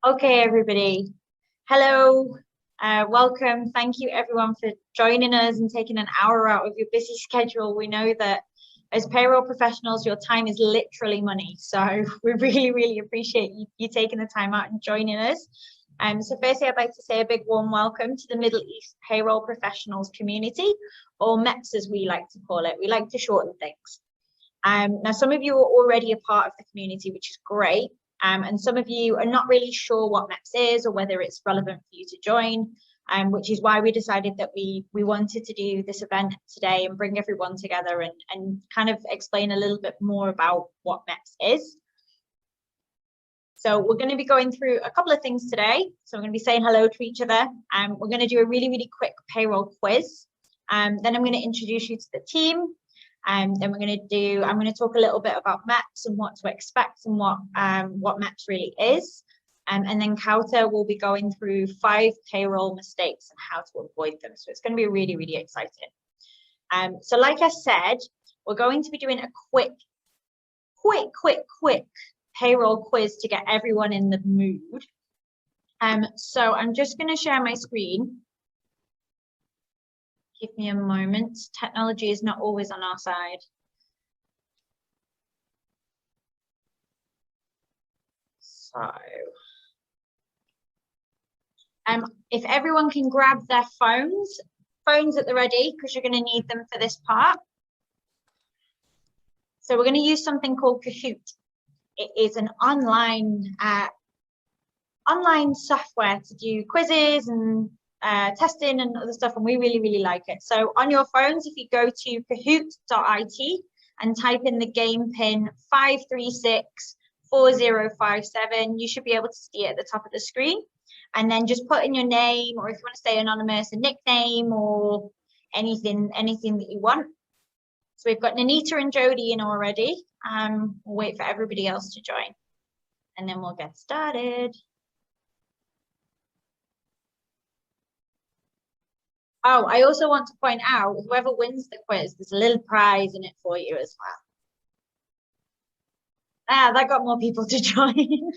Okay, everybody. Hello, welcome. Thank you, everyone, for joining us and taking an hour out of your busy schedule. We know that as payroll professionals, your time is literally money. So we really appreciate you taking the time out and joining us. So firstly, I'd like to say a big warm welcome to the Middle East Payroll Professionals community, or MEPPs as we like to call it. We like to shorten things. Now, some of you are already a part of the community, which is great. And some of you are not really sure what MEPPs is or whether it's relevant for you to join, which is why we decided that we wanted to do this event today and bring everyone together and kind of explain a little bit more about what MEPPs is. So we're going to be going through a couple of things today. So I'm going to be saying hello to each other. We're going to do a really quick payroll quiz. Then I'm going to introduce you to the team. Then I'm going to talk a little bit about MEPPs and what to expect and what MEPPs really is. And then Kaoutar will be going through 5 payroll mistakes and how to avoid them. So it's going to be really exciting. So like I said, we're going to be doing a quick payroll quiz to get everyone in the mood. So I'm just going to share my screen. Give me a moment. Technology is not always on our side. So, if everyone can grab their phones at the ready, because you're going to need them for this part. So we're going to use something called Kahoot. It is an online software to do quizzes and testing and other stuff, and we really like it. So on your phones, if you go to kahoot.it and type in the game pin 5364057, you should be able to see it at the top of the screen. And then just put in your name, or if you want to stay anonymous, a nickname or anything that you want. So we've got Nanita and Jody in already. We'll wait for everybody else to join, and then we'll get started. Oh, I also want to point out, whoever wins the quiz, there's a little prize in it for you as well. Ah, that got more people to join.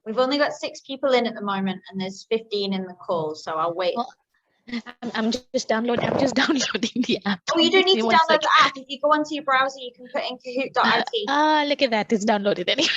We've only got 6 people in at the moment, and there's 15 in the call, so I'll wait. Well, I'm just downloading the app. Oh, you don't need to download the app. If you go onto your browser, you can put in kahoot.it. Look at that. It's downloaded anyway.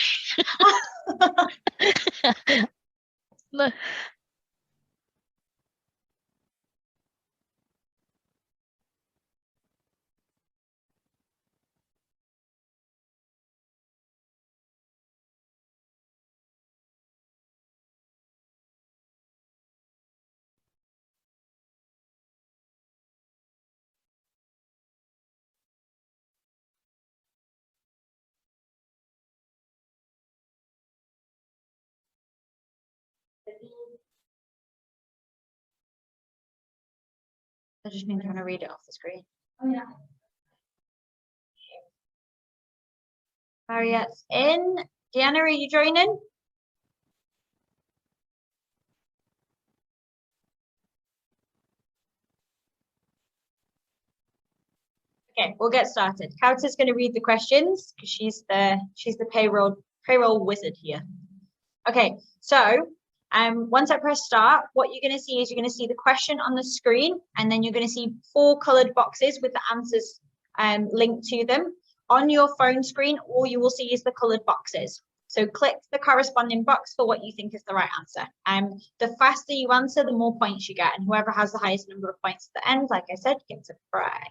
I just mean trying to read it off the screen. Oh yeah. Harriet's in. Deanna, are you joining? Okay, we'll get started. Kautar's going to read the questions because she's the payroll wizard here. Okay, so once I press start, what you're going to see is you're going to see the question on the screen, and then you're going to see 4 colored boxes with the answers linked to them. On your phone screen, all you will see is the colored boxes. So click the corresponding box for what you think is the right answer. The faster you answer, the more points you get, and whoever has the highest number of points at the end, like I said, gets a prize.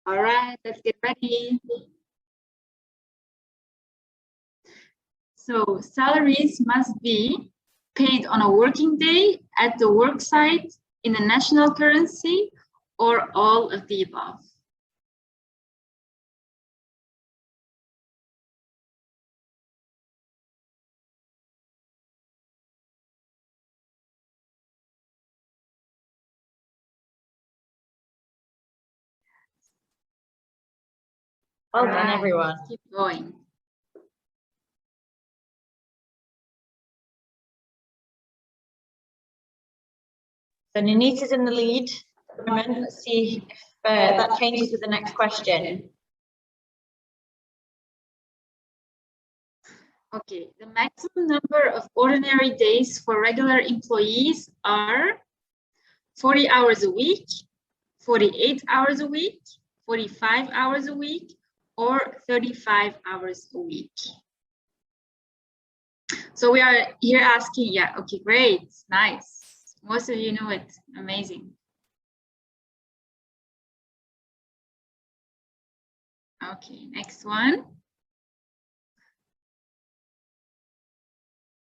All right, let's get ready. So salaries must be paid on a working day at the work site in a national currency, or all of the above. Well done, everyone. Let's keep going. So Nanita's in the lead at the moment. Let's see if that changes with the next question. Okay, the maximum number of ordinary days for regular employees are 40 hours a week, 48 hours a week, 45 hours a week, or 35 hours a week. So we are here asking, yeah, okay, great, nice. Most of you know it, amazing. Okay, next one.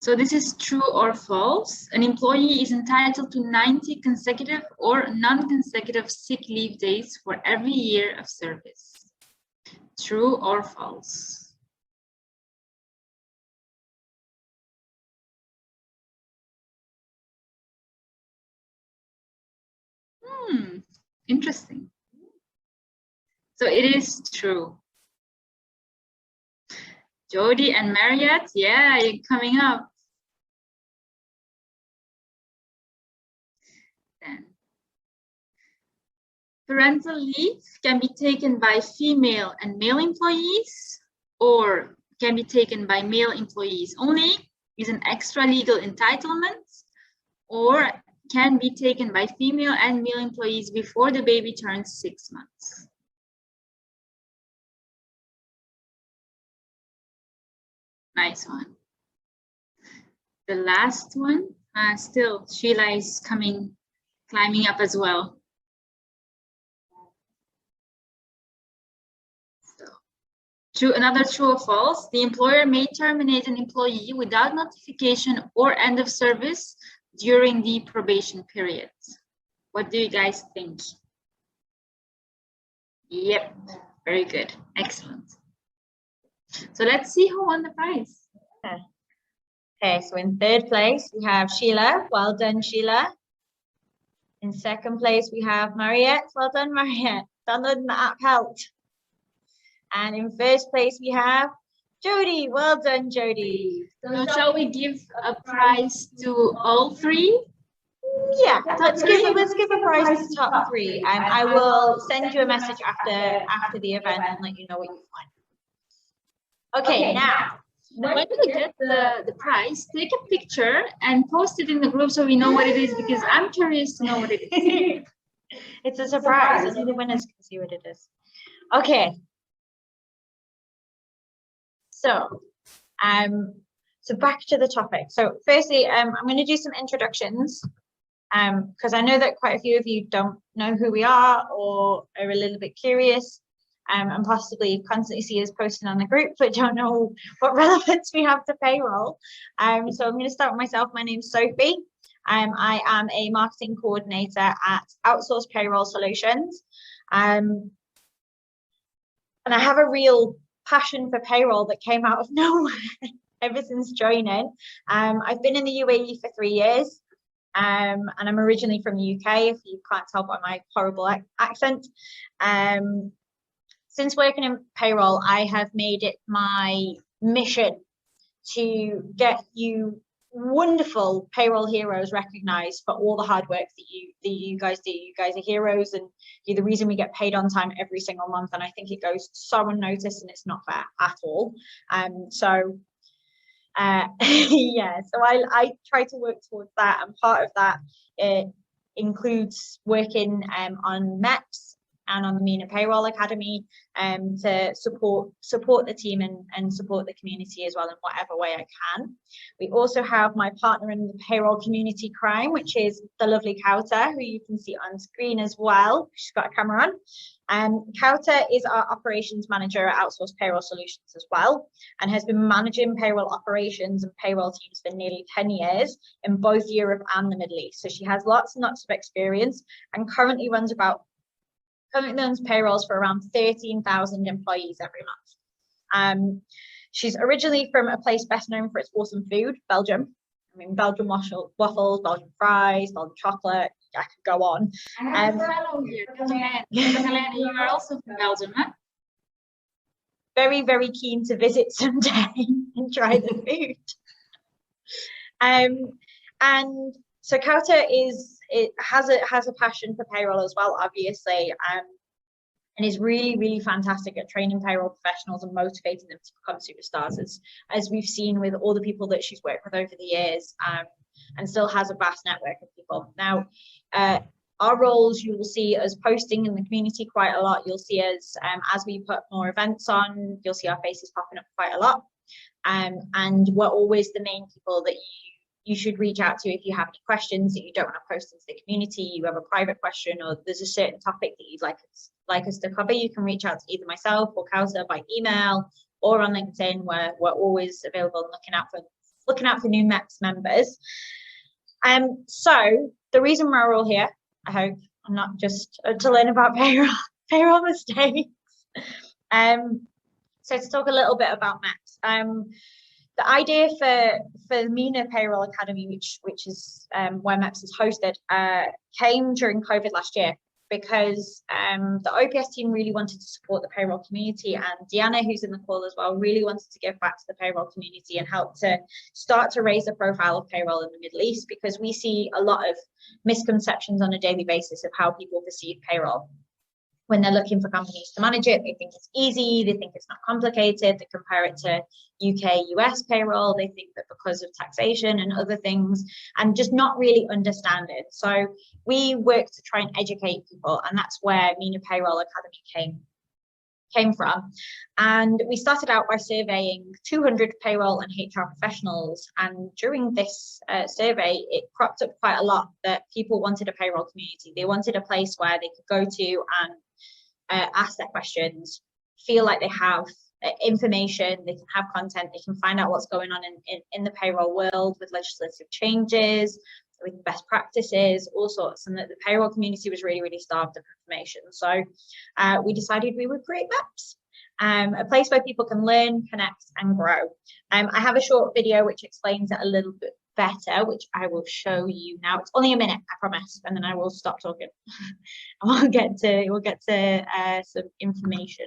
So this is true or false. An employee is entitled to 90 consecutive or non-consecutive sick leave days for every year of service. True or false? Interesting. So it is true. Jody and Marriott, yeah, you're coming up. Then. Parental leave can be taken by female and male employees, or can be taken by male employees only, is an extra legal entitlement, or can be taken by female and male employees before the baby turns 6 months. Nice one. The last one, still Sheila is climbing up as well. Another true or false, the employer may terminate an employee without notification or end of service during the probation period. What do you guys think? Yep, very good, excellent. So let's see who won the prize. Okay, so in third place, we have Sheila. Well done, Sheila. In second place, we have Mariette. Well done, Mariette. Downloading the app helped. And in first place, we have Jody. Well done, Jody. So shall we give a prize to all three? Yeah, let's give a prize to the top three. I will send you a message after the event and let you know what you find. Okay, now when you get the prize, take a picture and post it in the group so we know what it is, because I'm curious to know what it is. It's a surprise. Only the winners can see what it is. Okay. So back to the topic. So firstly, I'm going to do some introductions because I know that quite a few of you don't know who we are or are a little bit curious and possibly constantly see us posting on the group but don't know what relevance we have to payroll. So I'm going to start with myself. My name's Sophie. I am a marketing coordinator at Outsourced Payroll Solutions. And I have a real passion for payroll that came out of nowhere ever since joining. I've been in the UAE for 3 years and I'm originally from the UK, if you can't tell by my horrible accent. Since working in payroll, I have made it my mission to get you wonderful payroll heroes recognized for all the hard work that you guys do. You guys are heroes and you're the reason we get paid on time every single month, and I think it goes so unnoticed and it's not fair at all. Yeah, so I try to work towards that, and part of that includes working on MEPPs and on the MENA Payroll Academy to support the team and support the community as well in whatever way I can. We also have my partner in the payroll community crime, which is the lovely Kaoutar, who you can see on screen as well. She's got a camera on. Kaoutar is our operations manager at Outsourced Payroll Solutions as well, and has been managing payroll operations and payroll teams for nearly 10 years in both Europe and the Middle East. So she has lots and lots of experience and currently runs payrolls for around 13,000 employees every month. She's originally from a place best known for its awesome food, Belgium. I mean, Belgian waffles, Belgian fries, Belgian chocolate. I could go on. Here, you are also from Belgium, huh? very, very keen to visit someday and try the food. And so Kaoutar has a passion for payroll as well, obviously, and is really, really fantastic at training payroll professionals and motivating them to become superstars, as we've seen with all the people that she's worked with over the years, and still has a vast network of people. Now, our roles, you will see us posting in the community quite a lot. You'll see us, as we put more events on, you'll see our faces popping up quite a lot. And we're always the main people that you should reach out to if you have any questions that you don't want to post into the community, you have a private question, or there's a certain topic that you'd like us to cover. You can reach out to either myself or Kaoutar by email or on LinkedIn, where we're always available and looking out for new MEPPs members. So the reason we're all here, I hope, I'm not just to learn about payroll mistakes. So to talk a little bit about MEPPs. The idea for MENA Payroll Academy, which is where MEPPs is hosted, came during COVID last year, because the OPS team really wanted to support the payroll community, and Deanna, who's in the call as well, really wanted to give back to the payroll community and help to start to raise the profile of payroll in the Middle East, because we see a lot of misconceptions on a daily basis of how people perceive payroll. When they're looking for companies to manage it, they think it's easy, they think it's not complicated, they compare it to UK, US payroll, they think that because of taxation and other things, and just not really understand it. So we work to try and educate people, and that's where MENA Payroll Academy came from. And we started out by surveying 200 payroll and HR professionals, and during this survey, it cropped up quite a lot that people wanted a payroll community. They wanted a place where they could go to and ask their questions, feel like they have information, they can have content, they can find out what's going on in the payroll world with legislative changes, with best practices, all sorts, and that the payroll community was really, really starved of information. So we decided we would create MEPPs, a place where people can learn, connect, and grow. I have a short video which explains it a little bit better, which I will show you now. It's only a minute, I promise, and then I will stop talking. We'll get to some information.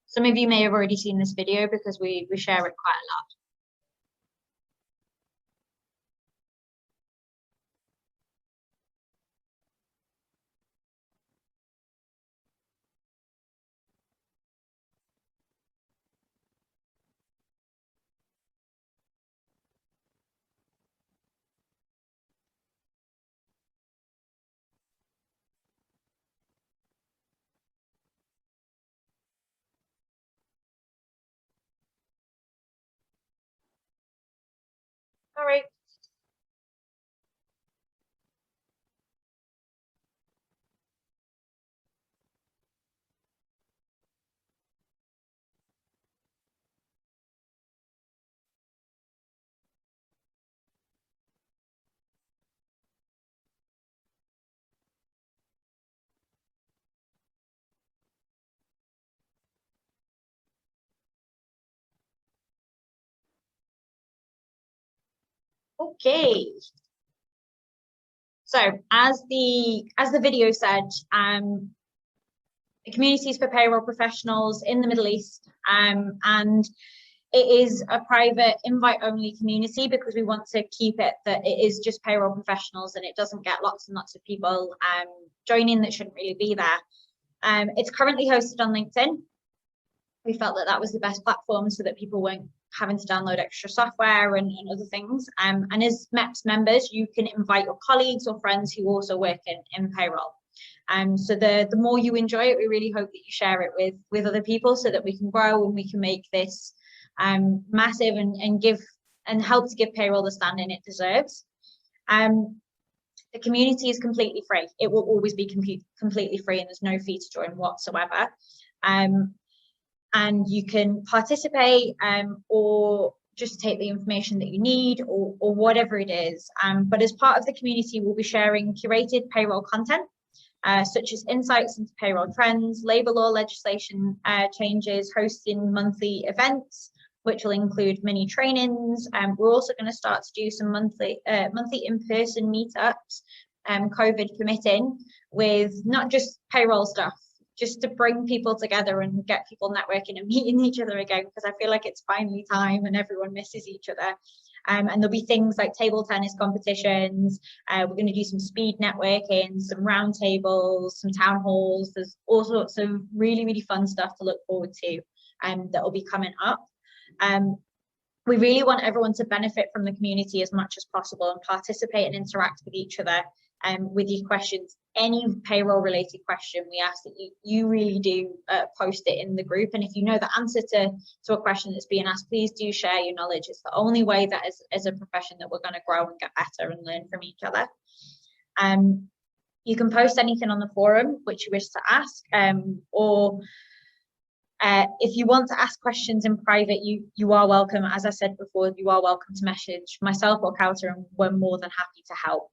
Some of you may have already seen this video because we share it quite a lot. Sorry. Okay. So as the video said, the communities for payroll professionals in the Middle East, and it is a private invite-only community because we want to keep it that it is just payroll professionals and it doesn't get lots and lots of people joining that shouldn't really be there. It's currently hosted on LinkedIn. We felt that that was the best platform so that people weren't having to download extra software and other things. And as MEPPs members, you can invite your colleagues or friends who also work in payroll. So the more you enjoy it, we really hope that you share it with other people so that we can grow and we can make this massive and help to give payroll the standing it deserves. The community is completely free. It will always be completely free and there's no fee to join whatsoever. And you can participate or just take the information that you need or whatever it is. But as part of the community, we'll be sharing curated payroll content, such as insights into payroll trends, labour law legislation changes, hosting monthly events. which will include mini trainings. We're also going to start to do some monthly in-person meetups, COVID permitting, with not just payroll stuff, just to bring people together and get people networking and meeting each other again, because I feel like it's finally time and everyone misses each other. And there'll be things like table tennis competitions. We're going to do some speed networking, some round tables, some town halls. There's all sorts of really, really fun stuff to look forward to that will be coming up. We really want everyone to benefit from the community as much as possible and participate and interact with each other with your questions. Any payroll related question, we ask that you really do post it in the group. And if you know the answer to a question that's being asked, please do share your knowledge. It's the only way that as a profession that we're going to grow and get better and learn from each other. You can post anything on the forum which you wish to ask, or if you want to ask questions in private, you are welcome. As I said before, you are welcome to message myself or Kaoutar, and we're more than happy to help.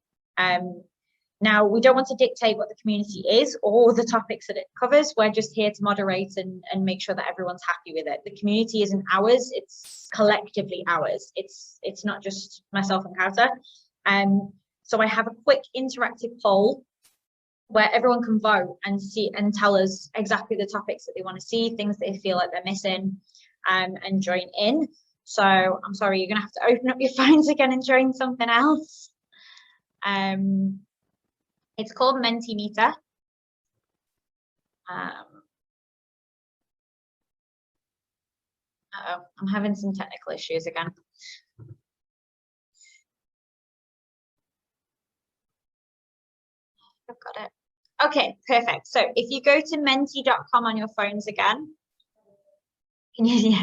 Now, we don't want to dictate what the community is or the topics that it covers. We're just here to moderate and make sure that everyone's happy with it. The community isn't ours, it's collectively ours. It's not just myself and Kaoutar. So I have a quick interactive poll where everyone can vote and see and tell us exactly the topics that they want to see, things they feel like they're missing, and join in. So I'm sorry, you're gonna have to open up your phones again and join something else. It's called Mentimeter. Uh-oh, I'm having some technical issues again. I've got it. Okay, perfect. So if you go to menti.com on your phones again, can you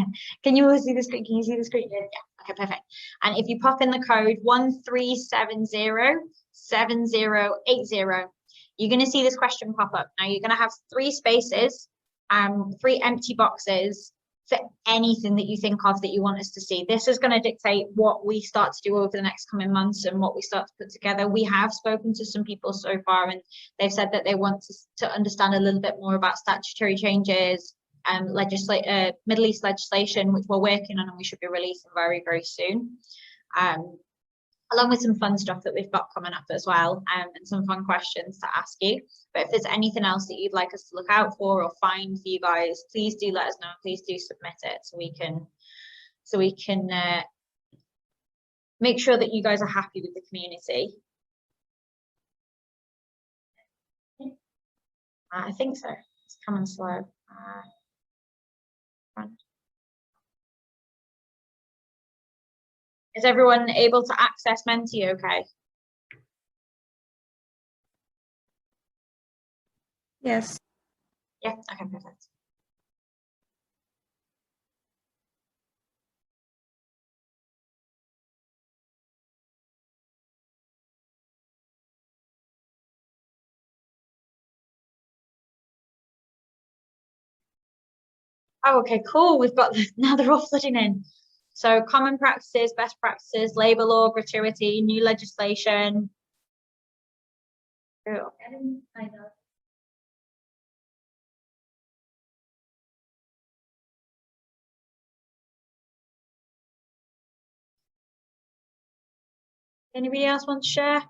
all see the screen? Can you see the screen? Yeah. Okay, perfect. And if you pop in the code 13707080, you're going to see this question pop up. Now you're going to have 3 spaces, 3 empty boxes for anything that you think of that you want us to see. This is going to dictate what we start to do over the next coming months and what we start to put together. We have spoken to some people so far, and they've said that they want to understand a little bit more about statutory changes, Middle East legislation, which we're working on and we should be releasing very, very soon. Along with some fun stuff that we've got coming up as well, and some fun questions to ask you. But if there's anything else that you'd like us to look out for or find for you guys, please do let us know. Please do submit it so we can make sure that you guys are happy with the community. I think so. It's coming slow. Is everyone able to access Menti okay? Yes. Yeah, okay, perfect. Oh, okay, cool. We've got now they're all flooding in. So common practices, best practices, labour law, gratuity, new legislation. Cool. Anybody else want to share?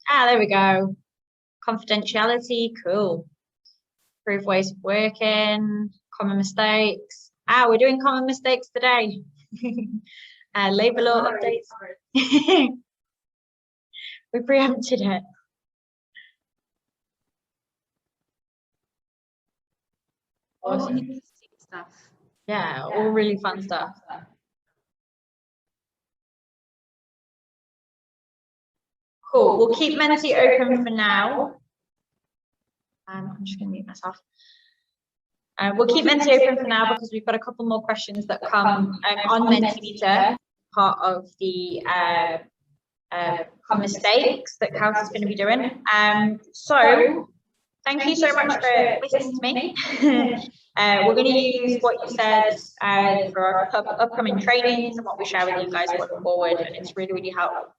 There we go. Confidentiality, cool. Improve ways of working, common mistakes. We're doing common mistakes today. Labour law updates. We preempted it. Awesome. Stuff. Yeah, all really fun stuff. Cool. We'll keep Menti open for now. I'm just going to mute myself. We'll keep Menti open for now because we've got a couple more questions that come on Mentimeter, part of the mistakes that Kaoutar is going to be doing. So thank you so much for listening to me. We're going to use what you said for our upcoming trainings and what we share with you guys going forward, and it's really, really helpful.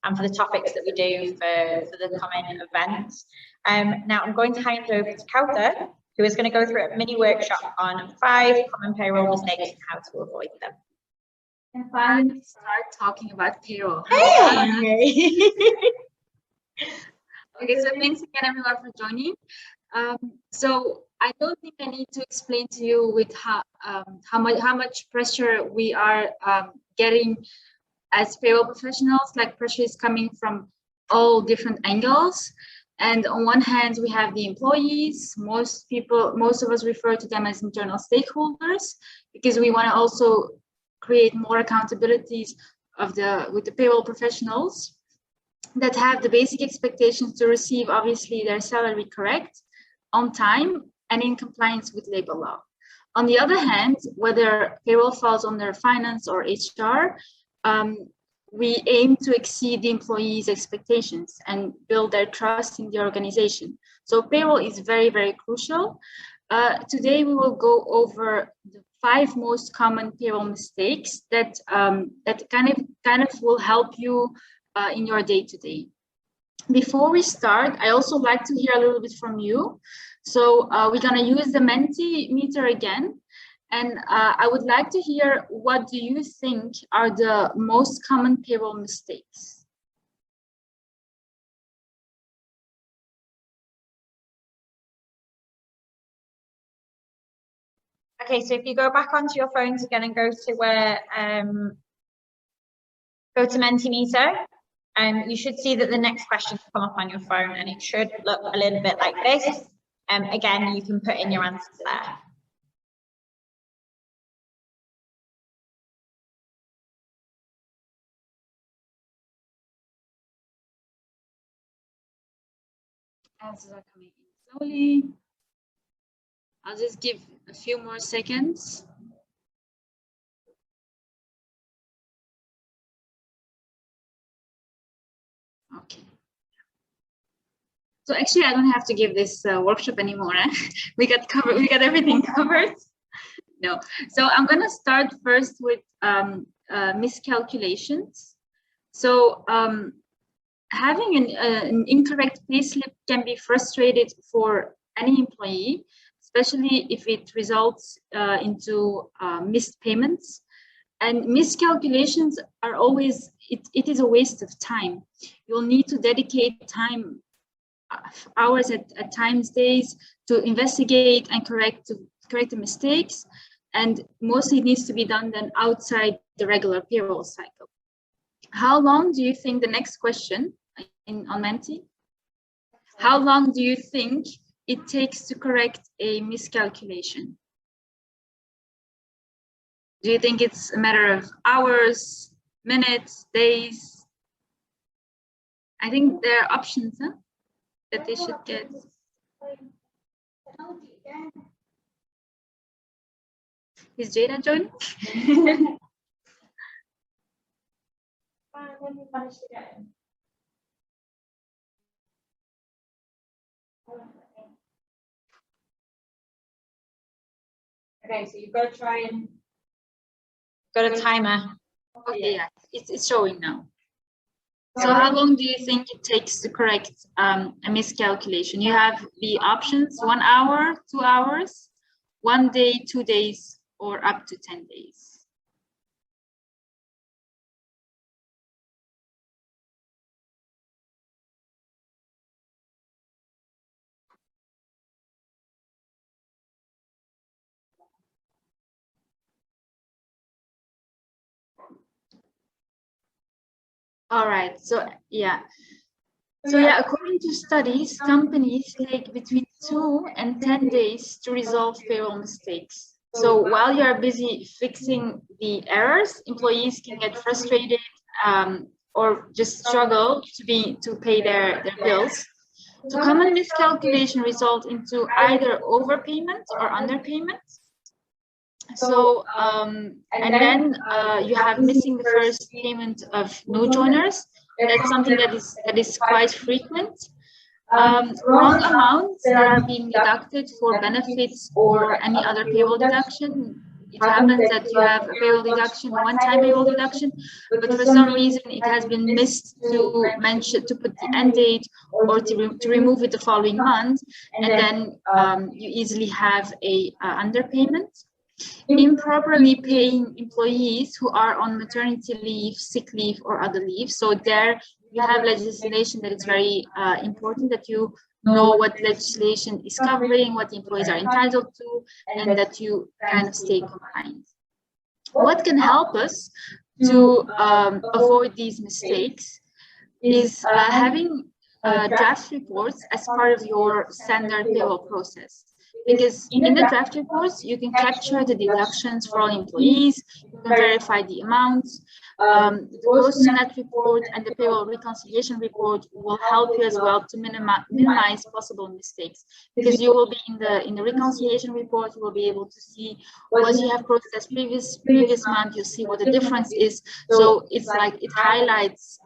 And for the topics that we do for the coming events. Now I'm going to hand over to Kaoutar, who is going to go through a mini workshop on 5 common payroll mistakes and how to avoid them. And finally, start talking about payroll. Hey! Okay, so thanks again, everyone, for joining. So I don't think I need to explain to you with how much pressure we are getting as payroll professionals. Like, pressure is coming from all different angles. And on one hand, we have the employees. Most of us refer to them as internal stakeholders, because we want to also create more accountabilities with the payroll professionals that have the basic expectations to receive, obviously, their salary correct, on time, and in compliance with labor law. On the other hand, whether payroll falls under finance or HR, we aim to exceed the employees' expectations and build their trust in the organization. So payroll is very, very crucial. Today, we will go over the 5 most common payroll mistakes that kind of will help you in your day-to-day. Before we start, I also like to hear a little bit from you. So we're going to use the Mentimeter again. And I would like to hear, what do you think are the most common payroll mistakes? Okay, so if you go back onto your phones again and go to where, go to Mentimeter, you should see that the next questions come up on your phone, and it should look a little bit like this. Again, you can put in your answers there. Answers are coming in slowly. I'll just give a few more seconds. Okay. So actually, I don't have to give this workshop anymore. Eh? We got everything covered. No. So I'm gonna start first with miscalculations. So having an incorrect payslip can be frustrating for any employee, especially if it results into missed payments. And miscalculations are always, it is a waste of time. You'll need to dedicate time, hours at times, days, to investigate and correct the mistakes. And mostly it needs to be done then outside the regular payroll cycle. How long do you think, the next question on Menti, how long do you think it takes to correct a miscalculation? Do you think it's a matter of hours, minutes, days? I think there are options that they should get. Is Jada joining? Okay, so you've got to try and got a timer. Okay, yeah, it's showing now. So how long do you think it takes to correct a miscalculation? You have the options: 1 hour, 2 hours, 1 day, 2 days, or up to 10 days. All right, so yeah. So yeah, according to studies, companies take between 2 and 10 days to resolve payroll mistakes. So while you're busy fixing the errors, employees can get frustrated or just struggle to pay their bills. So common miscalculation result into either overpayment or underpayment. So and then you have missing the first payment of new joiners. That's something that is quite frequent. Wrong amounts that are being deducted for benefits or any other payroll deduction it happens that you have a payroll deduction, one-time payroll deduction, but for some reason it has been missed to mention, to put the end date or to remove it the following month, and then you easily have a underpayment. Improperly paying employees who are on maternity leave, sick leave, or other leave. So there you have legislation that is very important, that you know what legislation is covering, what the employees are entitled to, and that you kind of stay compliant. What can help us to avoid these mistakes is having draft reports as part of your standard payroll process. Because in the draft reports, you can capture the deductions for all employees, you can verify the amounts. The gross to net report and the payroll reconciliation report will help you as well to minimize possible mistakes. Because you will be in the reconciliation report, you will be able to see what you have processed previous month. You'll see what the difference is. So it's like it highlights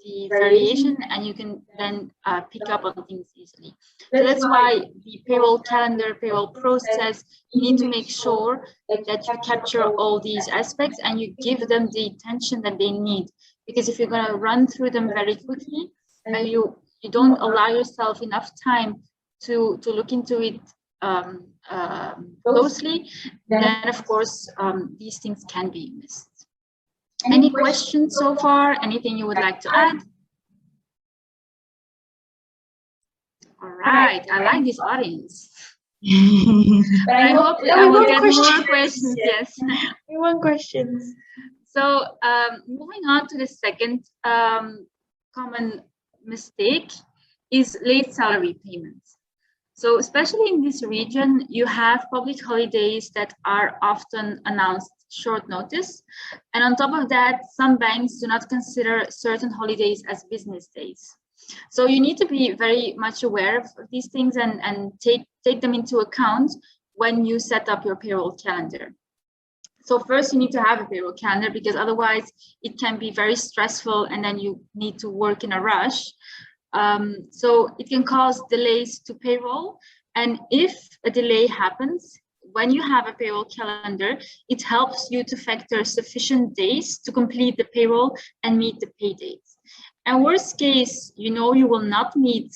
the variation, and you can then pick up on things easily. So that's why the payroll calendar, payroll process, you need to make sure that you capture all these aspects and you give them the attention that they need. Because if you're going to run through them very quickly and you don't allow yourself enough time to look into it closely, then of course these things can be missed. Any questions so far? Anything you would like to add? All right, I like this audience. But I hope I will get more questions. Yes, we want questions. So moving on to the second common mistake is late salary payments. So especially in this region, you have public holidays that are often announced short notice. And on top of that, some banks do not consider certain holidays as business days. So you need to be very much aware of these things and take them into account when you set up your payroll calendar. So first you need to have a payroll calendar, because otherwise it can be very stressful and then you need to work in a rush. So it can cause delays to payroll. And if a delay happens, when you have a payroll calendar, it helps you to factor sufficient days to complete the payroll and meet the pay dates. And worst case, you know you will not meet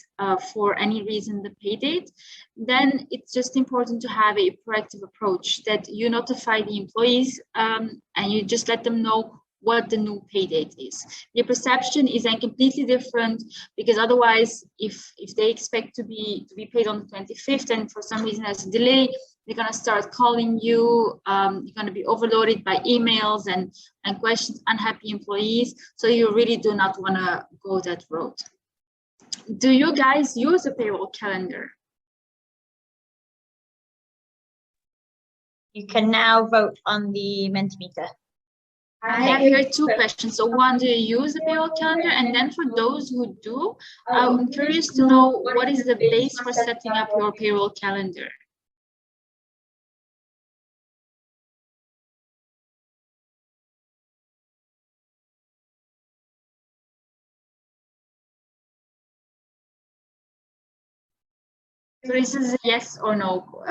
for any reason the pay date, then it's just important to have a proactive approach, that you notify the employees and you just let them know what the new pay date is. Your perception is then completely different, because otherwise, if they expect to be paid on the 25th and for some reason there's a delay, they're going to start calling you. You're going to be overloaded by emails and questions, unhappy employees. So you really do not want to go that road. Do you guys use a payroll calendar? You can now vote on the Mentimeter. I have here two questions. So one, do you use the payroll calendar? And then for those who do, I'm curious to know, what is the base for setting up your payroll calendar? So this is a yes or no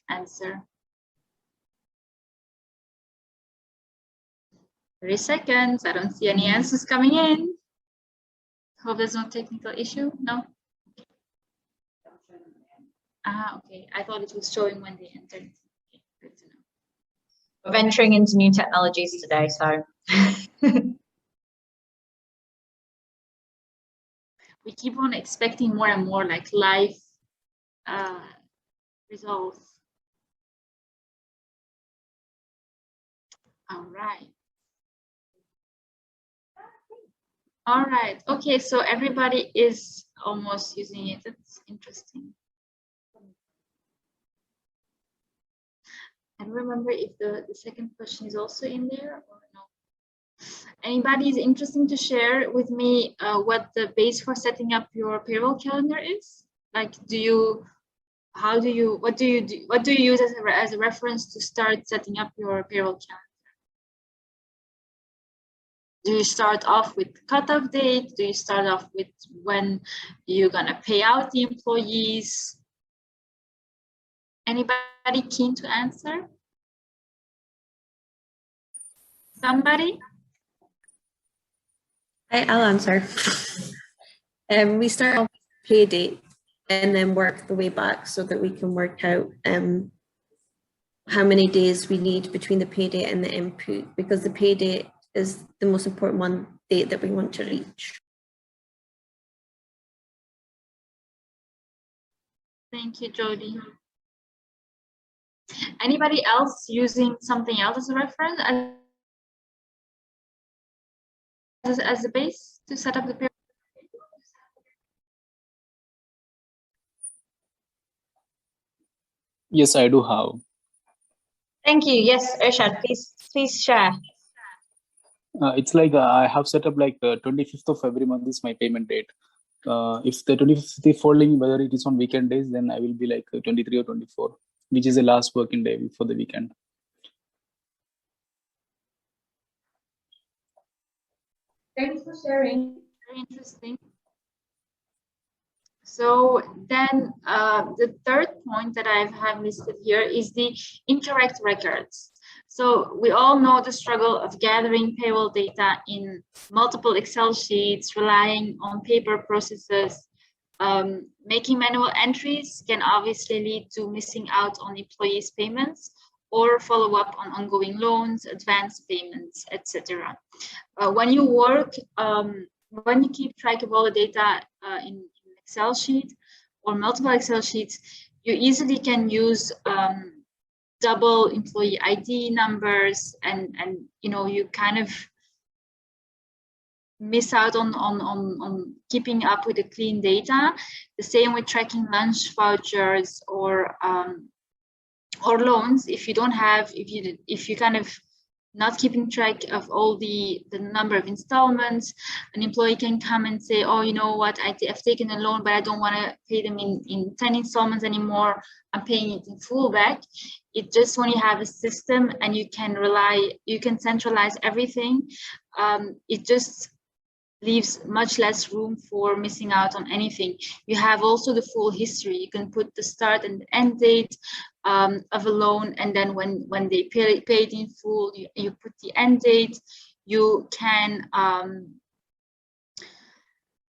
answer. 30 seconds. I don't see any answers coming in. Hope there's no technical issue. No? Okay. I thought it was showing when they entered. Okay, good to know. We're venturing into new technologies today, so. We keep on expecting more and more like live results. All right. All right. Okay, so everybody is almost using it. That's interesting. I don't remember if the second question is also in there or no. Anybody is interesting to share with me what the base for setting up your payroll calendar is? Like, what do you use as a reference to start setting up your payroll calendar? Do you start off with cutoff date? Do you start off with when you're gonna pay out the employees? Anybody keen to answer? Somebody? I'll answer. We start off with pay date and then work the way back so that we can work out how many days we need between the pay date and the input, because the pay date is the most important date that we want to reach. Thank you, Jody. Anybody else using something else as a reference, as a base to set up the payroll? Yes, I do have. Thank you. Yes, Irshad, please share. It's like I have set up like 25th of every month is my payment date. If the 25th is falling, whether it is on weekend days, then I will be like 23 or 24, which is the last working day before the weekend. Thanks for sharing. Very interesting. So then the third point that I have listed here is the incorrect records. So we all know the struggle of gathering payroll data in multiple Excel sheets, relying on paper processes. Making manual entries can obviously lead to missing out on employees' payments or follow up on ongoing loans, advance payments, etc. When you work, when you keep track of all the data in Excel sheet or multiple Excel sheets, you easily can use double employee ID numbers, and you know, you kind of miss out on keeping up with the clean data. The same with tracking lunch vouchers or loans. If you don't have, if you kind of not keeping track of all the number of installments, an employee can come and say, oh, you know what, I've taken a loan, but I don't want to pay them in 10 installments anymore. I'm paying it in full back. It just, when you have a system and you can centralize everything, it just leaves much less room for missing out on anything. You have also the full history. You can put the start and the end date of a loan, and then when they paid in full, you put the end date. You can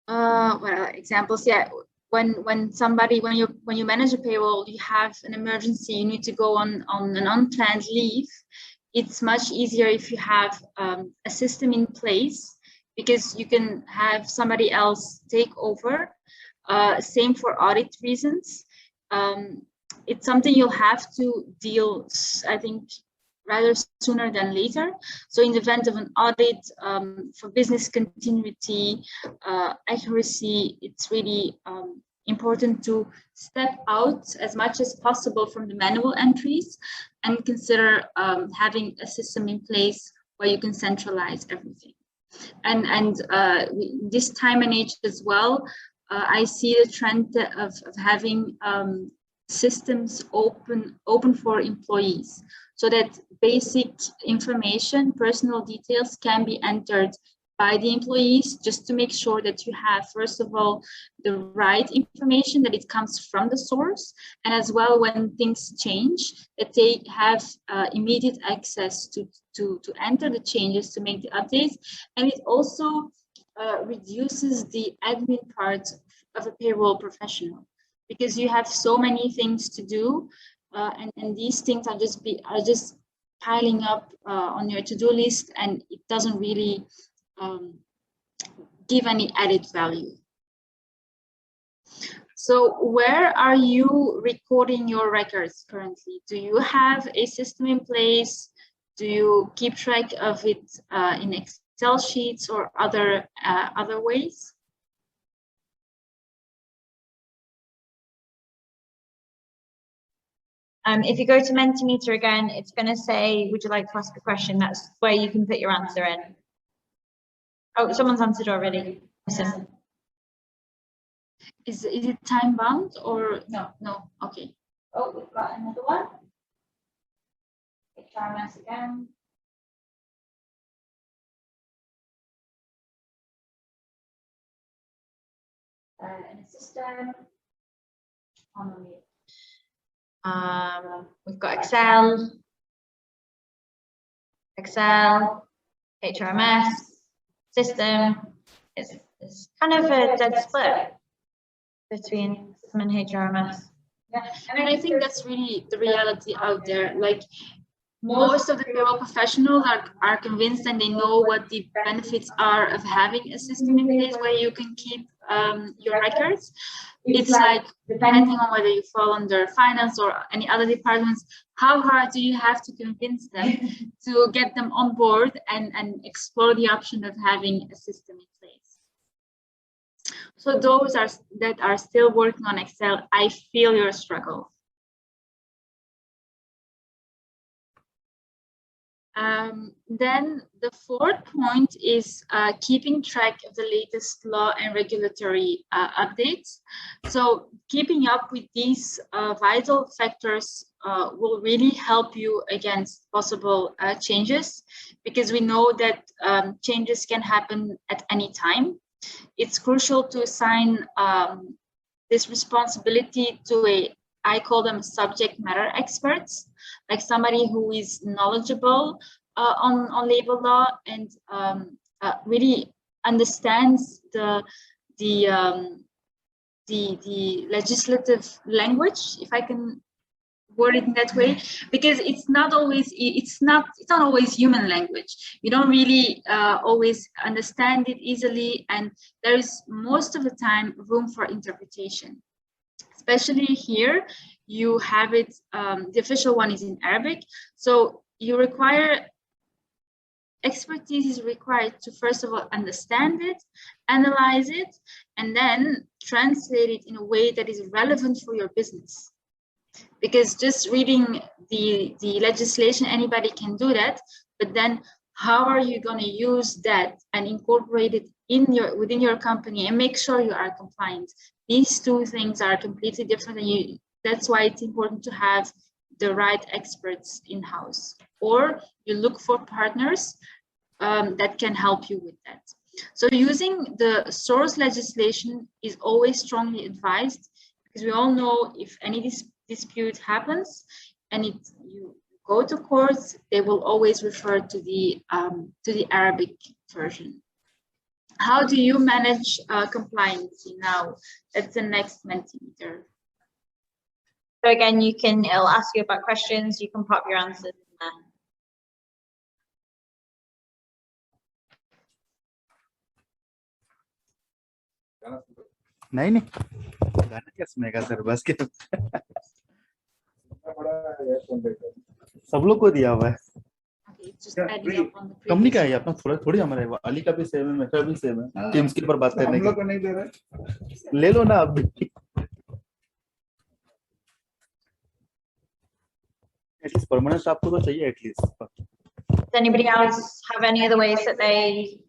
well, examples, yeah. When you manage a payroll, you have an emergency, you need to go on an unplanned leave. It's much easier if you have a system in place, because you can have somebody else take over. Same for audit reasons. It's something you'll have to deal, I think, rather sooner than later. So in the event of an audit, for business continuity, accuracy, it's really important to step out as much as possible from the manual entries and consider having a system in place where you can centralize everything. And this time and age as well, I see the trend of having systems open for employees, so that basic information, personal details, can be entered by the employees, just to make sure that you have, first of all, the right information, that it comes from the source, and as well, when things change, that they have immediate access to enter the changes, to make the updates. And it also reduces the admin part of a payroll professional, because you have so many things to do, and these things are just piling up on your to-do list, and it doesn't really give any added value. So where are you recording your records currently? Do you have a system in place? Do you keep track of it in Excel sheets or other ways? If you go to Mentimeter again, it's going to say, would you like to ask a question? That's where you can put your answer in. Oh, someone's answered already. Awesome. Is it time bound or no? No. Okay. Oh, we've got another one. Try once again. An assistant. We've got Excel. HRMS system. It's kind of a dead split between system and HRMS. Yeah, and I think that's really the reality out there. Like most of the payroll professionals are convinced and they know what the benefits are of having a system in place where you can keep your records. It's like, depending on whether you fall under finance or any other departments, how hard do you have to convince them to get them on board and explore the option of having a system in place? So those that are still working on Excel, I feel your struggle. Then the fourth point is keeping track of the latest law and regulatory updates. So keeping up with these vital factors will really help you against possible changes, because we know that changes can happen at any time. It's crucial to assign this responsibility to I call them subject matter experts, like somebody who is knowledgeable on labor law and really understands the legislative language, if I can word it in that way, because it's not always human language. You don't really always understand it easily, and there is most of the time room for interpretation. Especially here, you have it, the official one is in Arabic. So expertise is required to, first of all, understand it, analyze it, and then translate it in a way that is relevant for your business. Because just reading the legislation, anybody can do that, but then how are you going to use that and incorporate it within your company and make sure you are compliant? These two things are completely different, and that's why it's important to have the right experts in-house, or you look for partners that can help you with that. So using the source legislation is always strongly advised, because we all know if any dispute happens and you go to courts, they will always refer to the Arabic version. How do you manage compliance now? That's the next Mentimeter. So again, it'll ask you about questions, you can pop your answers in there. नहीं गाना क्या सुनेगा sir बस के सब लोग को दिया हुआ है कंपनी का है अपना थोड़ी हमारा है अली का भी सेम है मेरा भी सेम है टीम्स के ऊपर बात करने की नहीं दे रहे ले लो ना आप भी एटलीस्ट परमानेंट स्टाफ को तो चाहिए at least. Does anybody else have any other ways that they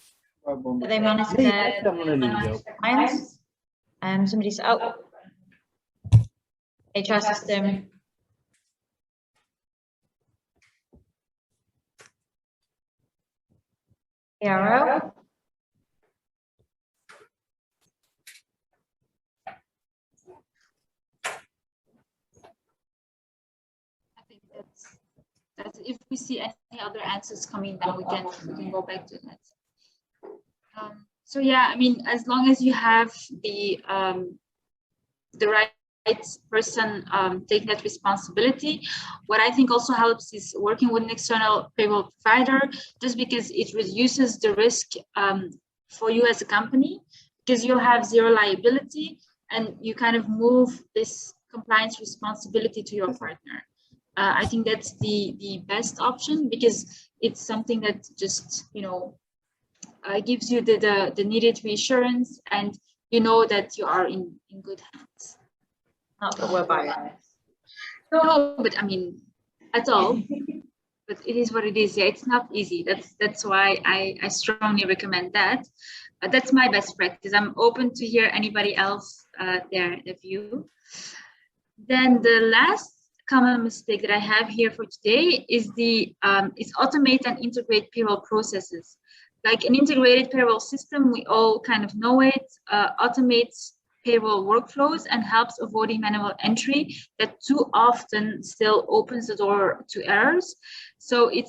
manage their compliance? Somebody said, HR system. PRO. I think that's if we see any other answers coming, then we can go back to that. So yeah, I mean, as long as you have the right person taking that responsibility, what I think also helps is working with an external payroll provider, just because it reduces the risk for you as a company, because you'll have zero liability and you kind of move this compliance responsibility to your partner. I think that's the best option, because it's something that just, gives you the needed reassurance, and you know that you are in good hands. Not that we're biased. No, but I mean, at all. But it is what it is. Yeah, it's not easy. That's why I strongly recommend that. That's my best practice. I'm open to hear anybody else their view. Then the last common mistake that I have here for today is is automate and integrate payroll processes. Like an integrated payroll system, we all kind of know it. Automates payroll workflows and helps avoiding manual entry that too often still opens the door to errors. So it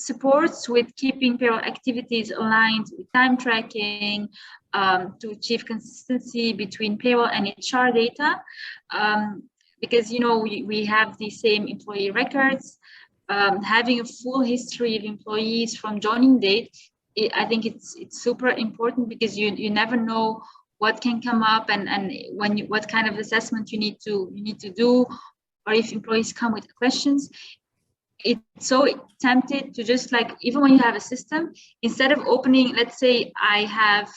supports with keeping payroll activities aligned with time tracking, to achieve consistency between payroll and HR data, because we have the same employee records. Having a full history of employees from joining date, I think it's super important, because you never know what can come up and what kind of assessment you need to do, or if employees come with questions. It's so tempted to just, like, even when you have a system, instead of opening, let's say I have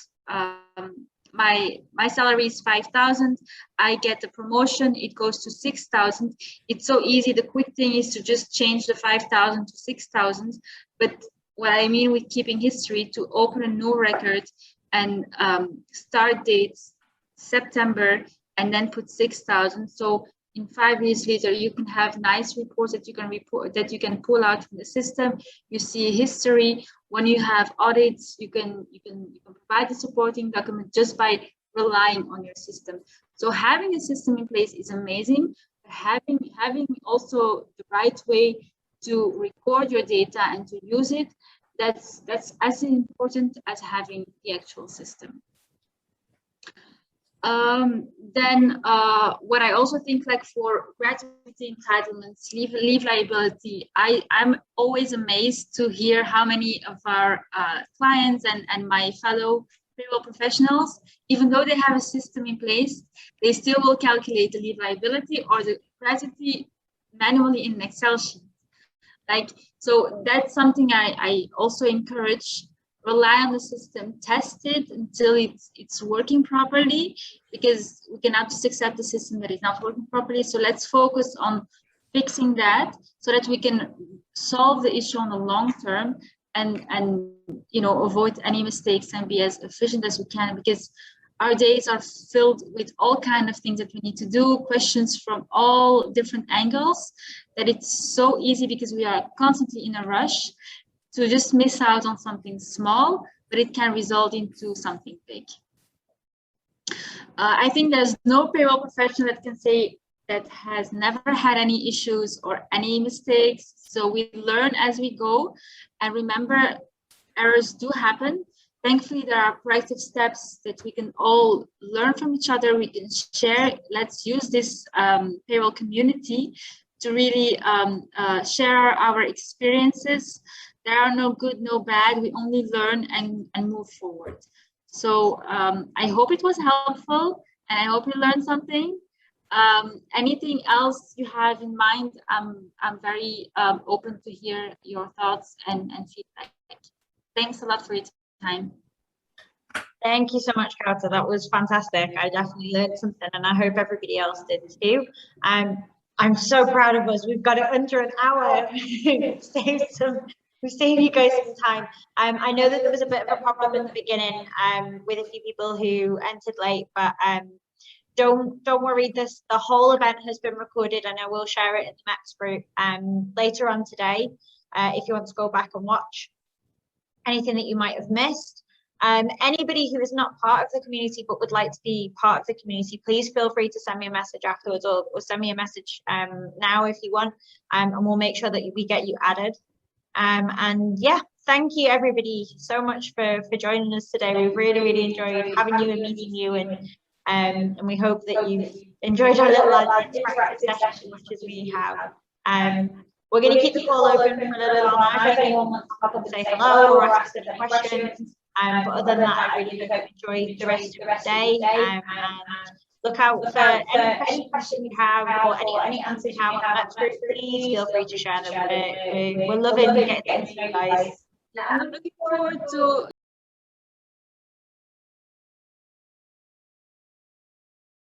my salary is 5,000, I get the promotion, it goes to 6,000. It's so easy. The quick thing is to just change the 5,000 to 6,000. But what I mean with keeping history, to open a new record and start dates September and then put 6,000. So in 5 years later, you can have nice reports that you can pull out from the system. You see history. When you have audits, you can provide the supporting document just by relying on your system. So having a system in place is amazing. Having also the right way to record your data and to use it, that's as important as having the actual system. Then what I also think, like, for gratuity entitlements, leave liability, I'm always amazed to hear how many of our clients and my fellow payroll professionals, even though they have a system in place, they still will calculate the leave liability or the gratuity manually in an Excel sheet. Like, so that's something I also encourage. Rely on the system, test it until it's working properly, because we cannot just accept the system that is not working properly. So let's focus on fixing that, so that we can solve the issue on the long term and avoid any mistakes and be as efficient as we can, because our days are filled with all kinds of things that we need to do, questions from all different angles, that it's so easy, because we are constantly in a rush, to just miss out on something small, but it can result into something big. I think there's no payroll professional that can say that has never had any issues or any mistakes. So we learn as we go, and remember, errors do happen. Thankfully, there are proactive steps that we can all learn from each other. We can share. Let's use this payroll community to really share our experiences. There are no good, no bad. We only learn and move forward. So I hope it was helpful, and I hope you learned something. Anything else you have in mind, I'm very open to hear your thoughts and feedback. Thanks a lot for your time. Thank you so much, Kaoutar. That was fantastic. I definitely learned something, and I hope everybody else did too. I'm so proud of us. We've got it under an hour. We've saved you guys some time. I know that there was a bit of a problem in the beginning with a few people who entered late, but don't worry. The whole event has been recorded, and I will share it in the MEPPs group later on today if you want to go back and watch anything that you might have missed. Anybody who is not part of the community but would like to be part of the community, please feel free to send me a message afterwards, or send me a message now if you want, and we'll make sure that we get you added. And yeah, thank you everybody so much for joining us today. We've really enjoyed having you and meeting you, and we hope that you've enjoyed our little interactive session as much as we have. We're going to keep the call open for a little while now if anyone wants to pop up and say hello or ask any questions. But other than that, I really hope you enjoy the rest of the day, and look out for any questions you have, or any answers you have on the MEPPs group. Please feel free to share them. We're loving getting to know you guys. I'm looking forward to